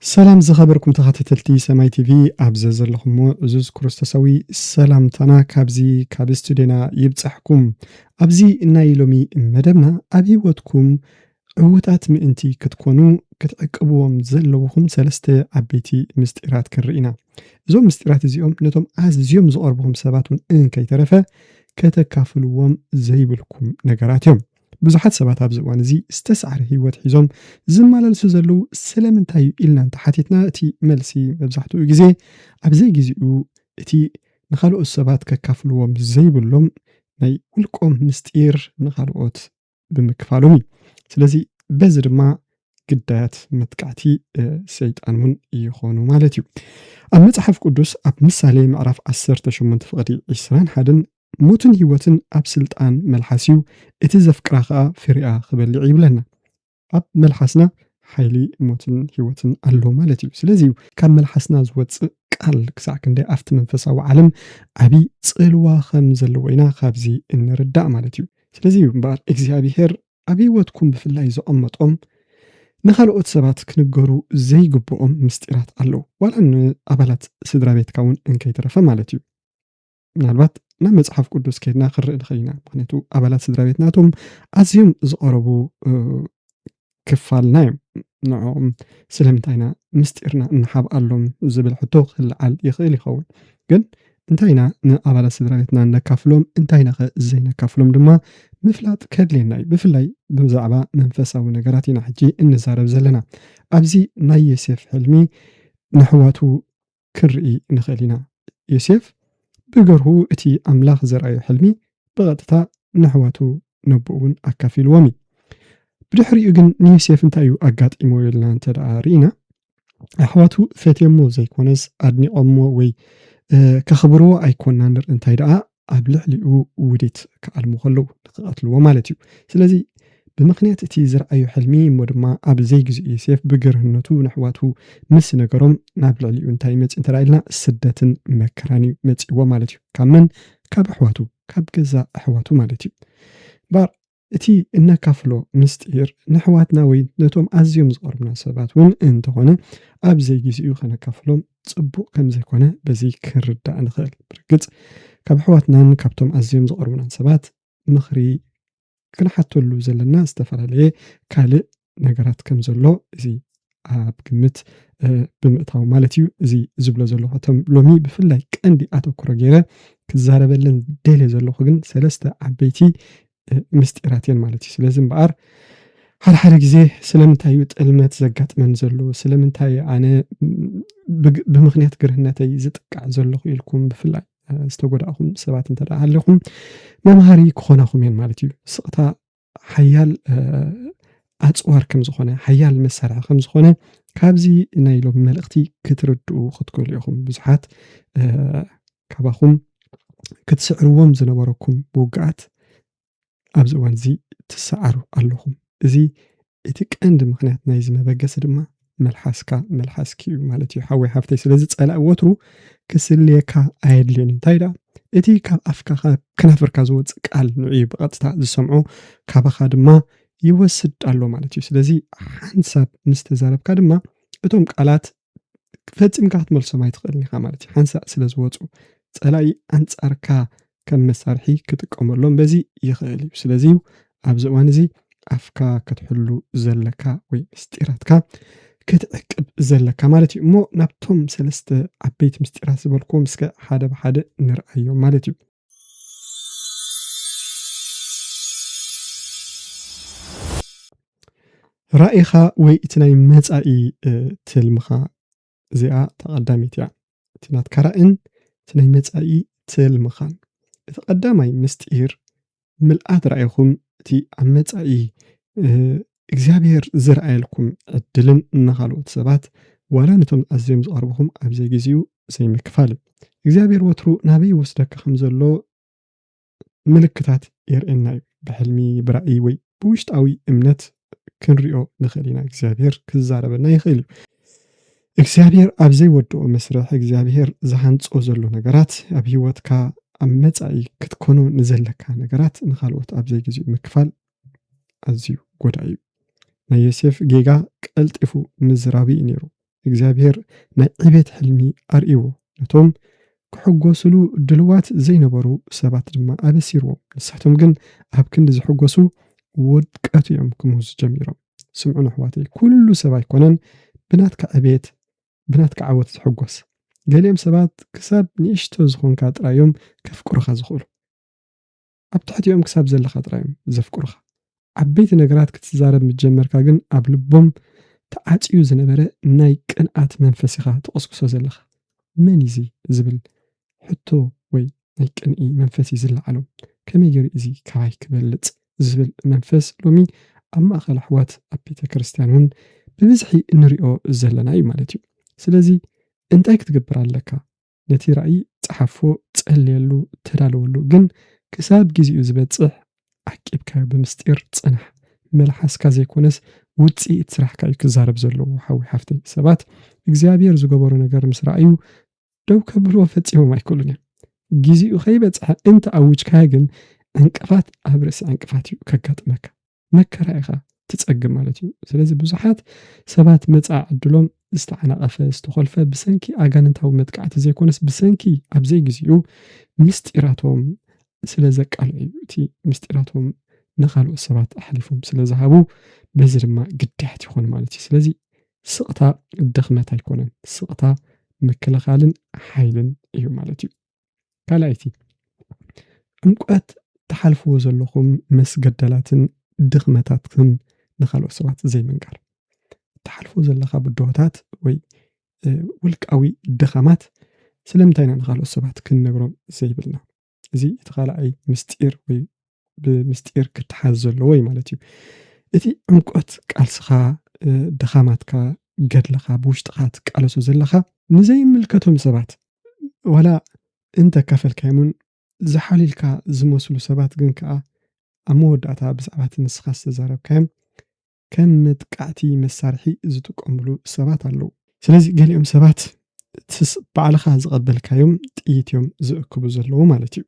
سلام زخبركم تخاتتلتي سماي تي في أبزز لكم عزوز كروستسوي سلام تنا كابزي كابستودينا يبصحكم أبزي نايلومي مدبنا أبي ودكم عوتات مئنتي كتكونوا كتعقبوهم زلوهم سلسته عبيتي مستيرات كرئينا زوم مستيرات زيوم نتوم زيوم زقربهم سباتون إن كيترفه كتكافلوهم زيبلكم نقراتهم ብዙሓት ሰባት ኣብ ዝእዋን እዚ ዝተሰዓረ ህይወት ሒዞም ዝመላለሱ ዘለው ስለምንታይ ኢልና እንተሓቲትና እቲ መልሲ መብዛሕትኡ ግዜ ኣብዘይ ግዚኡ እቲ ንኻልኦት ሰባት ከካፍልዎም ዘይብሎም ናይ ውልቆም ምስጢር ንኻልኦት ብምክፋሎም እዩ ስለዚ በዚ ድማ ግዳያት መጥቃዕቲ ሰይጣን እውን ይኾኑ ማለት እዩ ኣብ መጽሓፍ ቅዱስ ኣብ ምሳሌ ምዕራፍ 18 ፍቕዲ 21 موتن هيوتن أب سلطان ملحسيو اتزفكرا خا فريا خبلي عيبلنا أب ملحسنا حيلي موتن هيوتن ألو مالتيو سلازيو كان ملحسنا زوت قال كساكن دي أفت منفساو عالم أبي تسألوا خمزلوينا خابزي إن رداء مالتيو سلازيو مبار إكزيابيهر أبي واتكم بفلاي زو أمت نخلو أتسابات كنقرو زي قبو مستيرات ألو ولأن أبالات سدرابيت كون إنكي ترفا مالتيو ምናልባት ናብ መጽሓፍ ቅዱስ ከይድና ክርእ ንኽእልና ምክንያቱ ኣባላት ስድራ ቤትናቶም ኣዝዮም ዝቐረቡ ክፋልና እዮም ንዖም ስለምንታይና ምስጢርና እንሓብኣሎም ዝብል ሕቶ ክልዓል ይኽእል ይኸውን ግን እንታይና ንኣባላት ስድራ ቤትና ነካፍሎም እንታይና ኸ ዘይነካፍሎም ድማ ምፍላጥ ከድልየና እዩ ብፍላይ ብዛዕባ መንፈሳዊ ነገራት ኢና ሕጂ እንዛረብ ዘለና ኣብዚ ናይ ዮሴፍ ሕልሚ ንሕዋቱ ክርኢ ንኽእል ኢና ዮሴፍ بقره اتي أملاخ زرعي حلمي بغتتا نحواتو نبؤون أكافيل ومي بدحري يقن نيسيف انتايو أقات إمويلنا انتدعا رينا أحواتو فاتيمو زي كونز أدني أمو وي كخبرو أيكون ناندر انتايدعا أبلح لئو وديت كالمخلو لقاتلو ومالتيو سلازي بمقنيات اتي زرعي حلمي مودما أب زي جزء يسيف بقرهنتو نحواتو مس نقرم نابلع لئو انتاي مت انترايلنا سدتن مكراني مت ومالتيو كامن كاب أحواتو كاب جزا أحواتو مالتيو بار اتي إنا كافلو مستير نحواتنا وين نتوم أزيوم زقربنا سبات وين انت هنا أب زي جزء خنا كافلو تصبو كم زي كونه بزي كرد عن خير برقت كاب أحواتنا كابتوم أزيوم زقربنا سبات مخري كنا حتى اللو زل الناس تفعل عليه كالئ نقرات كم زلو زي بقمت بمقطعو مالتيو زي زبلو زلو حتم لومي بفلاي كأندي آتو كراجيرا كزاربلن ديلي زلو خجن سلسة عبيتي مستيراتين مالتي سلازم بقار هر حرق زي سلامتايو تقلمت زقات من زلو سلامتاي أنا بمغنيات قرهناتي زتقع زلو خيلكم بفلاي استوجد أخم سبعة انتدعى لكم ممهاري كخوناخم ين مالتيو سقطا حيال أتصور كم زخونة حيال مسارع خم زخونة كابزي نايلو بملقتي كتردو خدكو ليخم بزحات كاباخم كتسعروهم زنباركم بوقعات أبزوان زي تسعرو اللهم زي اتك عند مخنيات نايزمة بقاس دما ملحاسكي مالتيو حاوي حافتي سلازت على وترو كسليكا عيدلين تايدا اتي كاب أفكا كنافركا زوت قال نعيب قطتا زسمعو كابخا دما يوسد ألو مالتيو سلازي حنساب مستزارب كادما اتوم قالات فتم كات ملسو ما يتقلني مالتي حنسا سلازوتو تلاقي أنصاركا كم مسارحي كتقوملهم بزي يخيلي سلازيو أبزوان زي أفكا كتحلو زلكا وي استيراتكا كتعقب زلكا مالتي مو نبتم سلسته عبيت مستيرات زبالكم مسكا حدا بحدا نرأيو مالتي رأيخا وي اتناي متعي تلمخا زيا تقداميتيا تنات كرائن اتناي متعي تلمخان تقدامي مستير ملآت رأيكم تي متعي እግዚአብሔር ዝርአየልኩም ዕድልን እናኻልኦት ሰባት ዋላ ነቶም ኣዝዮም ዝቐርብኹም ኣብ ዘይግዚኡ ዘይምክፋል እግዚአብሔር ወትሩ ናበይ ወስደካ ከም ዘሎ ምልክታት የርእየና እዩ ብሕልሚ ብራእይ ወይ ብውሽጣዊ እምነት ክንሪኦ ንኽእል ኢና እግዚአብሔር ክዛረበና ይኽእል እዩ እግዚአብሔር ኣብ ዘይወድኦ መስርሕ እግዚአብሔር ዝሃንጾ ዘሎ ነገራት ኣብ ሂወትካ ኣብ መጻኢ ክትኮኖ ንዘለካ ነገራት ንኻልኦት ኣብ ዘይግዚኡ ምክፋል ኣዝዩ ጎዳኢ እዩ ናይ ዮሴፍ ጌጋ ቀልጢፉ ምዝራቢ ነይሩ እግዚኣብሔር ናይ ዕቤት ሕልሚ ኣርእይዎ ነቶም ክሕጐስሉ ድልዋት ዘይነበሩ ሰባት ድማ ኣበሲርዎም ንሳቶም ግን ኣብ ክንዲ ዝሕጐሱ ውድቀት እዮም ክምውዙ ጀሚሮም ስምዑን ኣሕዋተይ ኩሉ ሰብ ኣይኮነን ብናትካ ዕቤት ብናትካ ዓወት ዝሕጐስ ገሊኦም ሰባት ክሳብ ንእሽቶ ዝኾንካ ጥራዮም ከፍቅሩኻ ዝኽእሉ ኣብ ትሕቲኦም ክሳብ ዘለኻ ጥራዮም ዘፍቅሩኻ ዓበይቲ ነገራት ክትዛረብ ምጀመርካ ግን ኣብ ልቦም ተዓፅዩ ዝነበረ ናይ ቅንኣት መንፈስ ኢኻ ትቐስቅሶ ዘለኻ መን እዩ ዝብል ሕቶ ወይ ናይ ቅንኢ መንፈስ እዩ ዝለዓሎም ከመይ ገይሩ እዚ ካባይ ክበልፅ ዝብል መንፈስ ሎሚ ኣብ ማእኸል ኣሕዋት ኣብ ቤተ ክርስቲያን እውን ብብዝሒ እንሪኦ ዘለና እዩ ማለት እዩ ስለዚ እንታይ ክትግብር ኣለካ ነቲ ራእይ ፀሓፎ ፀልየሉ ተዳለወሉ ግን ክሳብ ግዚኡ ዝበፅሕ ዓቂብካዮ ብምስጢር ፅናሕ መልሓስካ ዘይኮነስ ውፅኢት ስራሕካ እዩ ክዛረብ ዘለዎ ሓዊ ሓፍተይ ሰባት እግዚኣብሔር ዝገበሮ ነገር ምስ ረኣዩ ደው ከብልዎ ፈፂሞም ኣይክእሉን እዮም ግዚኡ ከይበፅሐ እንተ ኣውጅካዮ ግን ዕንቅፋት ኣብ ርእሲ ዕንቅፋት እዩ ከጋጥመካ መከራ ኢኻ ትፀግም ማለት እዩ ስለዚ ብዙሓት ሰባት መፃ ዕድሎም ዝተዓናቐፈ ዝተኸልፈ ብሰንኪ ኣጋንንታዊ መጥቃዕቲ ዘይኮነስ ብሰንኪ ኣብ ዘይግዚኡ ምስጢራቶም ስለ ዘቃልዑ እዩ እቲ ምስጢራቶም ንኻልኦት ሰባት ኣሕሊፎም ስለ ዝሃቡ በዚ ድማ ግዳያት ይኾን ማለት እዩ ስለዚ ስቕታ ድኽመት ኣይኮነን ስቕታ ምክልኻልን ሓይልን እዩ ማለት እዩ ካልኣይቲ ዕምቆት ተሓልፍዎ ዘለኹም መስገደላትን ድኽመታትን ንኻልኦት ሰባት ዘይምንጋር ተሓልፍዎ ዘለኻ ብድሆታት ወይ ውልቃዊ ድኻማት ስለምንታይ ኢና ንኻልኦት ሰባት ክንነግሮም ዘይብልና እዚ እቲ ካልኣይ ምስጢር ወይ ብምስጢር ክትሓዝ ዘለዎ እዩ ማለት እዩ እቲ ዕምቆት ቃልስኻ ድኻማትካ ገድለኻ ብውሽጥኻ ትቃለሶ ዘለኻ ንዘይምልከቶም ሰባት ዋላ እንተካፈልካዮምን ዝሓሊልካ ዝመስሉ ሰባት ግን ከዓ ኣብ መወዳእታ ብዛዕባ እቲ ንስኻ ዝተዛረብካዮም ከም መጥቃዕቲ መሳርሒ ዝጥቀምሉ ሰባት ኣለዉ ስለዚ ገሊኦም ሰባት ባዕልኻ ዝቐበልካዮም ጥይት እዮም ዝእክቡ ዘለዉ ማለት እዩ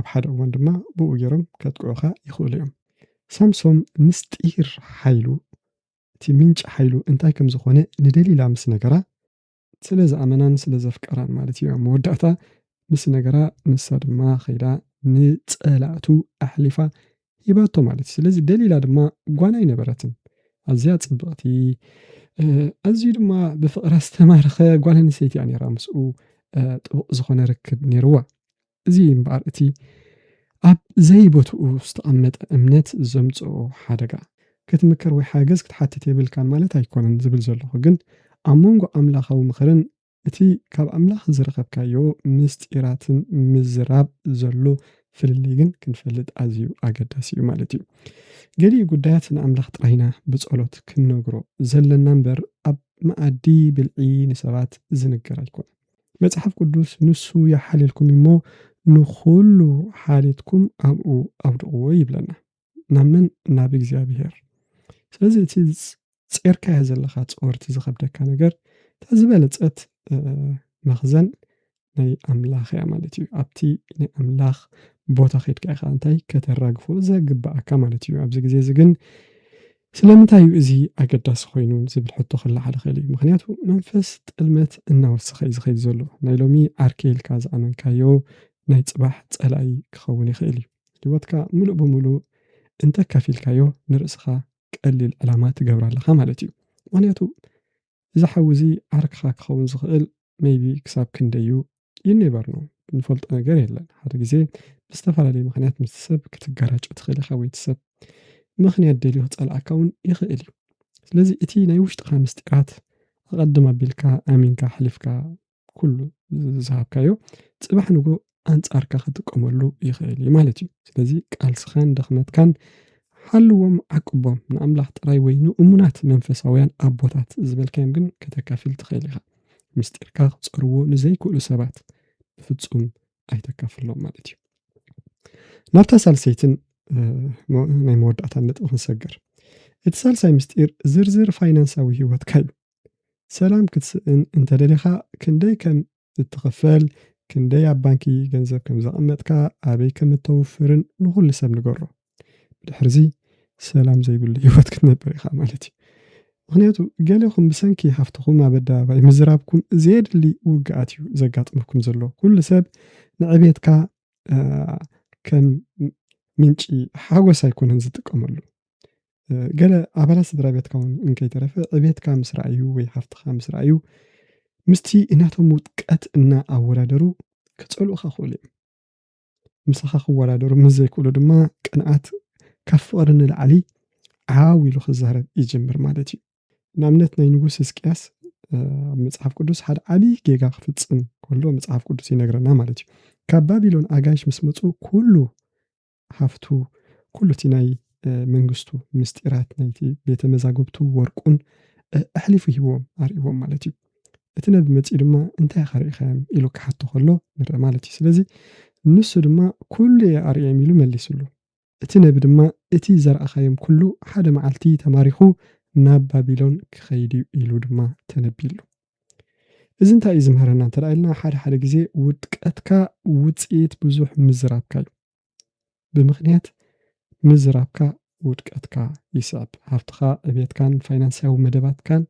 ኣብ ሓደ እዋን ድማ ብኡ ገይሮም ከጥቅዑኻ ይኽእሉ እዮም ሳምሶም ምስጢር ሓይሉ እቲ ምንጭ ሓይሉ እንታይ ከም ዝኾነ ንደሊላ ምስ ነገራ ስለ ዝኣመናን ስለ ዘፍቀራን ማለት እዩ መወዳእታ ምስ ነገራ ንሳ ድማ ኸይዳ ንፀላእቱ ኣሕሊፋ ሂባቶ ማለት እዩ ስለዚ ደሊላ ድማ ጓና ኣይነበረትን ኣዝያ ፅብቕቲ ኣዝዩ ድማ ብፍቕራ ዝተማርኸ ጓል ኣንስተይቲ እያ ነይራ ምስኡ ጥቡቕ ዝኾነ ርክብ ነይርዋ እዚ እምበኣር እቲ ኣብ ዘይቦትኡ ዝተቐመጠ እምነት ዘምፅኦ ሓደጋ ክትምከር ወይ ሓገዝ ክትሓትት የብልካን ማለት ኣይኮነን ዝብል ዘለኹ ግን ኣብ መንጎ ኣምላኻዊ ምኽርን እቲ ካብ ኣምላኽ ዝረኸብካዮ ምስጢራትን ምዝራብ ዘሎ ፍልልይ ግን ክንፈልጥ ኣዝዩ ኣገዳሲ እዩ ማለት እዩ ገሊኡ ጉዳያት ንኣምላኽ ጥራይና ብፀሎት ክንነግሮ ዘለና እምበር ኣብ መኣዲ ብልዒ ንሰባት ዝንገር ኣይኮነን መፅሓፍ ቅዱስ ንሱ ይሓልልኩም እሞ ንኹሉ ሓሊትኩም ኣብኡ ኣውድቕዎ ይብለና ናብ መን ናብ እግዚኣብሔር ስለዚ እቲ ፀርካያ ዘለኻ ፀወርቲ ዝኸብደካ ነገር ተዝበለፀት መኽዘን ናይ ኣምላኽ እያ ማለት እዩ ኣብቲ ናይ ኣምላኽ ቦታ ኸይድካ ኢኻ እንታይ ከተራግፎ ዘግባኣካ ማለት እዩ ኣብዚ ግዜ እዚ ግን ስለምንታይ እዩ እዚ ኣገዳሲ ኮይኑ ዝብል ሕቶ ክለዓል ይኽእል እዩ ምክንያቱ መንፈስ ጥልመት እናወስኸ እዩ ዝኸይድ ዘሎ ናይ ሎሚ ዓርኪ ኢልካ ዝኣመንካዮ ናይ ፅባሕ ፀላኢ ክኸውን ይኽእል እዩ ህይወትካ ሙሉእ ብምሉእ እንተካፊልካዮ ንርእስኻ ቀሊል ዕላማ ትገብር ኣለኻ ማለት እዩ ምክንያቱ እዚ ሓዊ እዚ ዓርክኻ ክኸውን ዝኽእል ሜይቢ ክሳብ ክንደዩ ይነበር ነው ንፈልጦ ነገር የለን ሓደ ግዜ ብዝተፈላለዩ ምክንያት ምስ ሰብ ክትጋራጭ ትኽእል ኢኻ ወይ ትሰብ ምክንያት ደልዩ ክፀልኣካ እውን ይኽእል እዩ ስለዚ እቲ ናይ ውሽጥኻ ምስጢራት ኣቐድም ኣቢልካ ኣሚንካ ሓሊፍካ ኩሉ ዝሃብካዮ ፅባሕ ንጎ ኣንጻርካ ክትጥቀመሉ ይኽእል እዩ ማለት እዩ ስለዚ ቃልስኻን ደኽመትካን ሓልዎም ዓቅቦም ንኣምላኽ ጥራይ ወይ ንእሙናት መንፈሳውያን ኣቦታት ዝበልካዮም ግን ከተካፍል ትኽእል ኢኻ ምስጢርካ ክፀርዎ ንዘይክእሉ ሰባት ብፍፁም ኣይተካፍሎም ማለት እዩ ናብታ ሳልሰይትን ናይ መወዳእታ ነጥቢ ክንሰገር እቲ ሳልሳይ ምስጢር ዝርዝር ፋይናንሳዊ ሂወትካ እዩ ሰላም ክትስእን እንተደሊኻ ክንደይ ከም እትኽፈል ክንደይ ኣብ ባንኪ ገንዘብ ከም ዘቐመጥካ ኣበይ ከም እተውፍርን ንኹሉ ሰብ ንገሮ ብድሕሪ እዚ ሰላም ዘይብሉ ሂወት ክትነብር ኢኻ ማለት እዩ ምክንያቱ ገለኹም ብሰንኪ ሃፍትኹም ኣብ ኣደባባይ ምዝራብኩም ዘየድሊ ውግኣት እዩ ዘጋጥመኩም ዘሎ። ኩሉ ሰብ ንዕቤትካ ከም ምንጪ ሓጎስ ኣይኮነን ዝጥቀመሉ። ገለ ኣባላት ስድራ ቤትካ እውን እንከይተረፈ ዕቤትካ ምስ ረኣዩ ወይ ሃፍትኻ ምስ ረኣዩ ምስቲ እናቶም ውጥቀት እናኣወዳደሩ ክፀልኡኻ ክእሉ እዮም። ምስኻ ክወዳደሩ ምስ ዘይክእሉ ድማ ቅንኣት ካብ ፍቕሪ ንላዕሊ ዓው ኢሉ ክዛረብ ይጅምር ማለት እዩ። ንኣብነት ናይ ንጉስ ሕዝቅያስ ኣብ መጽሓፍ ቅዱስ ሓደ ዓብይ ጌጋ ክፍጽም ከሎ መጽሓፍ ቅዱስ ይነግረና ማለት እዩ። ካብ ባቢሎን ኣጋይሽ ምስ መጹ ኩሉ ሃፍቱ ኩሉ እቲ ናይ መንግስቱ ምስጢራት ናይቲ ቤተ መዛግብቱ ወርቁን ኣሕሊፉ ሂቦም ኣርኢዎም ማለት እዩ። እቲ ነቢ መጺእ ድማ እንታይ ኢኻ ርኢኻዮም ኢሉ ክሓቶ ከሎ ንርኢ ማለት እዩ። ስለዚ ንሱ ድማ ኩሉ እየ ኣርዮም ኢሉ መሊሱሉ። እቲ ነቢ ድማ እቲ ዘረኣኻዮም ኩሉ ሓደ መዓልቲ ተማሪኹ ናብ ባቢሎን ክኸይድ እዩ ኢሉ ድማ ተነቢሉ። እዚ እንታይ እዩ ዝምህረና እንተዳ ኢልና ሓደ ሓደ ግዜ ውድቀትካ ውፅኢት ብዙሕ ምዝራብካ እዩ። ብምክንያት ምዝራብካ ውድቀትካ ይስዕብ። ሃፍትኻ ዕቤትካን ፋይናንሳዊ መደባትካን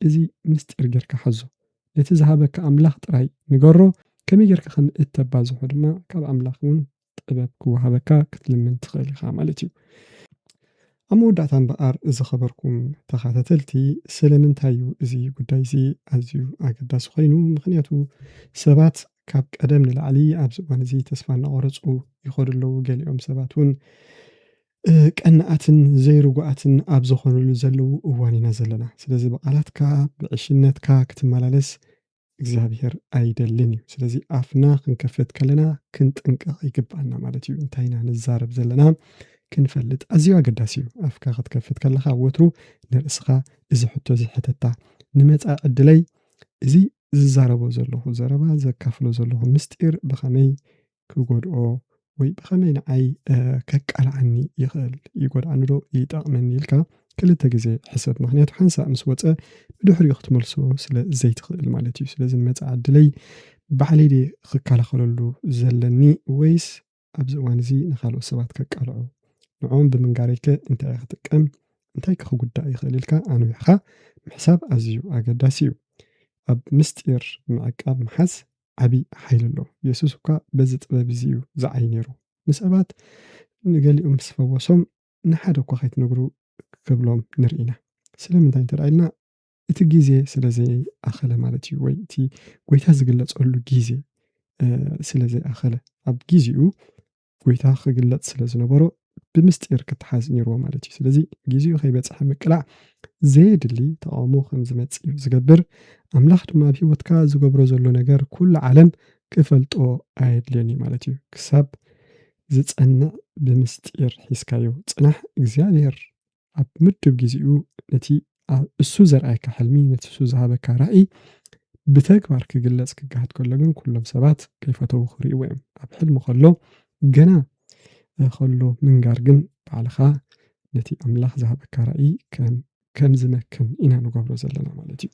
እዚ ምስጢር ጌርካ ሓዞ። እቲ ዝሃበካ ኣምላኽ ጥራይ ንገሮ። ከመይ ጌርካ ከም እተባዝሖ ድማ ካብ ኣምላኽ እውን ጥበብ ክወሃበካ ክትልምን ትኽእል ኢኻ ማለት እዩ። ኣብ መወዳእታ እምበኣር ዝኸበርኩም ተኸታተልቲ ስለምንታይ እዩ እዚ ጉዳይ እዚ ኣዝዩ ኣገዳሲ ኮይኑ? ምክንያቱ ሰባት ካብ ቀደም ንላዕሊ ኣብዚ እዋን እዚ ተስፋ እናቆረፁ ይኸዱ ኣለዉ። ገሊኦም ሰባት እውን ቀናኣትን ዘይርጉኣትን ኣብ ዝኾኑሉ ዘለዉ እዋን ኢና ዘለና። ስለዚ ብቓላትካ ብዕሽነትካ ክትመላለስ እግዚኣብሔር ኣይደልን እዩ። ስለዚ ኣፍና ክንከፍት ከለና ክንጥንቀቕ ይግባአና ማለት እዩ። እንታይ ኢና ንዛረብ ዘለና ክንፈልጥ ኣዝዩ ኣገዳሲ እዩ። ኣፍካ ክትከፍት ከለኻ ወትሩ ንርእስኻ እዚ ሕቶ እዚ ሕተታ ንመጻኢ ዕድለይ እዚ ዝዛረቦ ዘለኹ ዘረባ ዘካፍሎ ዘለኹ ምስጢር ብኸመይ ክጎድኦ ወይ ብኸመይ ንዓይ ከቃልዓኒ ይኽእል? ይጎድኣኒ ዶ ይጠቕመኒ ኢልካ ክልተ ግዜ ሕሰብ። ምክንያቱ ሓንሳእ ምስ ወፀ ብድሕሪኡ ክትመልሶ ስለ ዘይትኽእል ማለት እዩ። ስለዚ ንመጻኢ ዕድለይ ባዕለይ ድየ ክከላኸለሉ ዘለኒ ወይስ ኣብዚ እዋን እዚ ንኻልኦት ሰባት ከቃልዑ? ንዖም ብምንጋረይከ እንታይ ክጥቀም እንታይ ክጉዳእ ይኽእል ኢልካ ኣንቢብካ ምሕሳብ ኣዝዩ ኣገዳሲ እዩ። ኣብ ምስጢር ምዕቃብ ምሓዝ ዓብይ ሓይሊ ኣለዎ። ኢየሱስ እኳ በዚ ጥበብ እዚ እዩ ዝዓይ ነይሩ። ንሰባት ንገሊኦም ምስ ፈወሶም ንሓደ እኳ ከይትነግሩ ክብሎም ንርኢና። ስለምንታይ እንተዳ ኢልና እቲ ግዜ ስለዘይኣኸለ ማለት እዩ። ወይ እቲ ጎይታ ዝግለፀሉ ግዜ ስለዘይኣኸለ ኣብ ጊዜኡ ጎይታ ክግለፅ ስለ ዝነበሮ ብምስጢር ክትሓዝ ነይርዎ ማለት እዩ። ስለዚ ጊዜኡ ከይበፅሐ ምቅላዕ ዘየድሊ ተቃውሞ ከም ዝመጽእ እዩ ዝገብር። ኣምላኽ ድማ ኣብ ሂወትካ ዝገብሮ ዘሎ ነገር ኩሉ ዓለም ክፈልጦ ኣየድልዮን ማለት እዩ። ክሳብ ዝጸንዕ ብምስጢር ሒዝካዮ ጽናሕ። እግዚኣብሔር ኣብ ምድብ ጊዜኡ ነቲ እሱ ዘርኣየካ ሕልሚ ነቲ እሱ ዝሃበካ ራእይ ብተግባር ክግለጽ ክጋሃድ ከሎ ግን ኩሎም ሰባት ከይፈተው ክርእይዎ እዮም። ኣብ ሕልሚ ከሎ ገና ከሎ ምንጋር ግን ባዕልኻ ነቲ ኣምላኽ ዝሃበካ ራእይ ከም ዝመክን ኢና ንገብሮ ዘለና ማለት እዩ።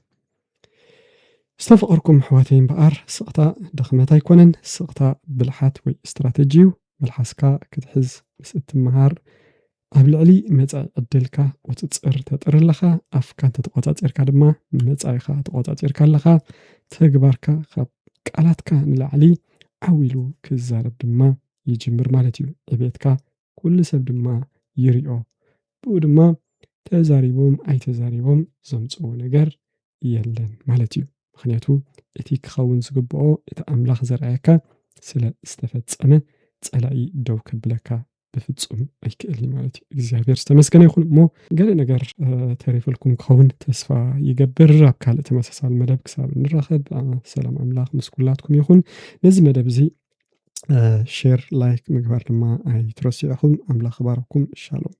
ዝተፈቐርኩም ኣሕዋተይ እምበኣር ስቕታ ድኽመት ኣይኮነን። ስቕታ ብልሓት ወይ እስትራቴጂ እዩ። መልሓስካ ክትሕዝ ምስ እትመሃር ኣብ ልዕሊ መጻኢ ዕድልካ ቁፅፅር ተጥሪ ኣለኻ። ኣፍካ እንተተቆፃፀርካ ድማ መጻኢኻ ተቆፃፀርካ ኣለኻ። ተግባርካ ካብ ቃላትካ ንላዕሊ ዓው ኢሉ ክዛረብ ድማ ይጅምር ማለት እዩ። ዕቤትካ ኩሉ ሰብ ድማ ይሪኦ። ብኡ ድማ ተዛሪቦም ኣይተዛሪቦም ዘምጽእዎ ነገር የለን ማለት እዩ። ምክንያቱ እቲ ክኸውን ዝግብኦ እቲ ኣምላኽ ዘርኣየካ ስለ ዝተፈጸመ ጸላኢ ደው ከብለካ ብፍጹም ኣይክእልኒ ማለት እዩ። እግዚኣብሔር ዝተመስገነ ይኹን እሞ ገለ ነገር ተሪፈልኩም ክኸውን ተስፋ ይገብር። ኣብ ካልእ ተመሳሳሊ መደብ ክሳብ ንራኸብ ሰላም ኣምላኽ ምስ ኩላትኩም ይኹን። ነዚ መደብ እዚ ሼር ላይክ ምግባር ድማ ኣይትረስዑ ኢኹም። ኣምላኽ ባረኩም። ሻሎም